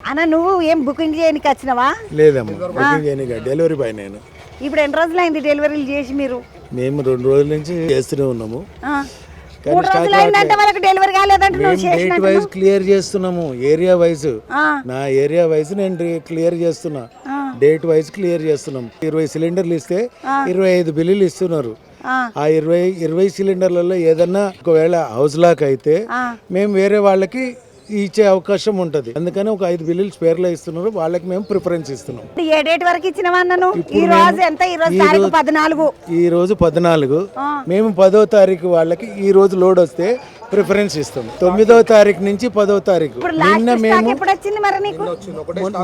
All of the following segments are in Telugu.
అన్న నువ్వు ఏం బుకింగ్ చేయడానికి వచ్చినావా? లేదమ్మా, బుకింగ్ చేయడానికి డెలివరీ బాయ్ నేను. ఇప్పుడు ఎన్ని రోజులు అయింది డెలివరీలు చేసి మీరు? మేము 2 రోజుల నుంచి చేస్తూనే ఉన్నాము. 3 రోజులు అయిందంటే వాళ్ళకి డెలివరీ కాలేదంటే నువ్వు డేట్ చేసినట్టు వైజ్ క్లియర్ చేస్తున్నాము, ఏరియా వైజ్. నా ఏరియా వైజ్ నేను క్లియర్ చేస్తున్నా, డేట్ వైజ్ క్లియర్ చేస్తున్నాం. 20 సిలిండర్లు ఇస్తే 25 బిల్లులు ఇస్తున్నారు. ఆ 20 సిలిండర్లలో ఏదన్నా ఒకవేళ హౌస్ లాక్ అయితే మేము వేరే వాళ్ళకి ఇచ్చే అవకాశం ఉంటది. అందుకని ఒక 5 బిల్లులు స్పేర్ లో ఇస్తున్నారు, వాళ్ళకి మేము ప్రిఫరెన్స్ ఇస్తున్నాం. ఏ డేట్ వరకు ఇచ్చినవా అన్నను? ఈ రోజు ఎంత? ఈ రోజు తారీఖు 14. ఈ రోజు 14. మేము 10వ తారీఖు వాళ్ళకి ఈ రోజు లోడ్ వస్తే ప్రిఫరెన్స్ ఇస్తాం. 9వ తారీఖు నుంచి 10వ తారీఖు. నిన్న మేము ఎప్పుడు వచ్చింది మరి నీకు?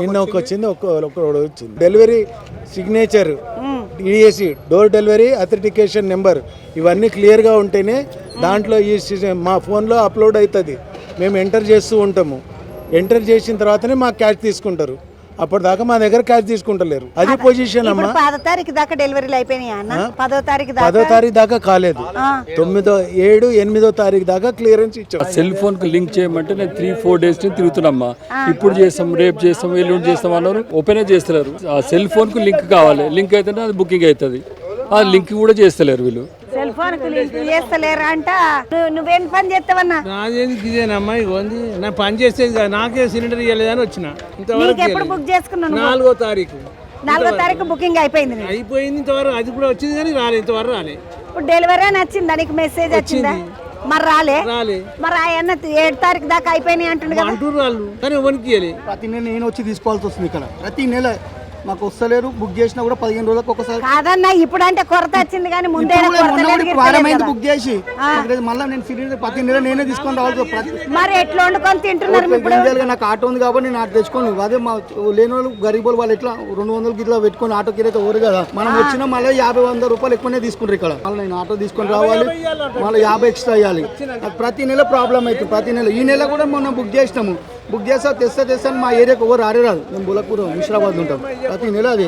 నిన్న ఒక వచ్చింది, ఒక వచ్చింది. Delivery signature, DAC, door delivery authentication number ఇవన్నీ క్లియర్గా ఉంటేనే దాంట్లో ఈ మా ఫోన్లో అప్లోడ్ అవుతుంది. మేము ఎంటర్ చేస్తూ ఉంటాము. ఎంటర్ చేసిన తర్వాతనే మాకు క్యాష్ తీసుకుంటారు. అప్పటిదాకా మా దగ్గర క్యాష్ తీసుకుంటలేరు. అది పొజిషన్ అమ్మా. 10వ తారీఖు దాకా డెలివరీలు అయిపోయినాయి అన్న? 10వ తారీఖు 10వ తారీఖు దాకా కాలేదు. 9, 7, 8వ తారీఖు దాకా క్లియరెన్స్ ఇచ్చాం. సెల్ ఫోన్ కు లింక్ చేయమంటే నేను 3-4 డేస్ నుంచి తిరుగుతున్నామ్మా. ఇప్పుడు చేస్తాం, రేపు చేస్తాం, ఎల్లుండి చేస్తాం అన్నారు. ఓపెన్ చేస్తలేరు. ఆ సెల్ ఫోన్ కు లింక్ కావాలి. లింక్ అయితేనే అది బుకింగ్ అవుతుంది. ఆ లింక్ కూడా చేస్తలేరు వీళ్ళు. సెల్ ఫోన్ కు లింక్ చేస్తలేరా అంట? నువ్వేం పని చేస్తావన్నా? నాదేది ఇదేనమ్మా, ఇగోంది నా పని చేసేది కాదు. నాకే సిలిండర్ ఇవ్వలేదని వచ్చిన. ఇంతవరకు ఎప్పుడు బుక్ చేసుకున్నాను? 4వ తారీఖు. 4వ తారీఖు బుకింగ్ అయిపోయింది. అయిపోయింది. ఇంతవరకు అది కూడా వచ్చింది కానీ రాలేదు. ఇంతవరకు రాలే. ఇప్పుడు డెలివరీ అని వచ్చిందా నీకు? మెసేజ్ వచ్చిందా? మరి రాలే. మరి ఆయన 7 తారీఖు దాకా అయిపోయినాయి అంటుండే కదా. అంటూరు వాళ్ళు, కానీ ఎవరికి ఇవ్వలేదు. ప్రతి నెల నేను వచ్చి తీసుకోవాల్సి వస్తుంది ఇక్కడ. ప్రతి నెల మాకు వస్తలేరు. బుక్ చేసినా కూడా 15 రోజులకు ఒకసారి. కాదన్నా, ఇప్పుడు అంటే కొరత వచ్చింది కానీ ముందే వారమైంది బుక్ చేసి. మళ్ళీ నేను సిలిండర్ ప్రతి నెల నేనే తీసుకొని రావాలి. మరి ఎట్లా వండుకొని తింటున్నారు ఇప్పుడు? నాకు ఆటో ఉంది కాబట్టి నేను ఆటో తెచ్చుకోను. అదే మా లేని వాళ్ళు గరీబ్ వాళ్ళు ఎట్లా 200 ఇట్లా పెట్టుకొని ఆటో కిరైతే ఓరు కదా. మనం వచ్చినా మళ్ళీ 50-100 రూపాయలు ఎక్కువనే తీసుకుంటారు ఇక్కడ. మళ్ళీ నేను ఆటో తీసుకొని రావాలి, మళ్ళీ 50 ఎక్స్ట్రా అయ్యాలి. ప్రతి నెల ప్రాబ్లం అవుతుంది. ప్రతి నెల. ఈ నెల కూడా మొన్న బుక్ చేసినాము. బుక్ చేస్తా తెస్తాను మా ఏరియాకి ఎవరు రాదు. మేము బులకూరు, ముషిరాబాద్ ఉంటాం. ప్రతి నెల అదే.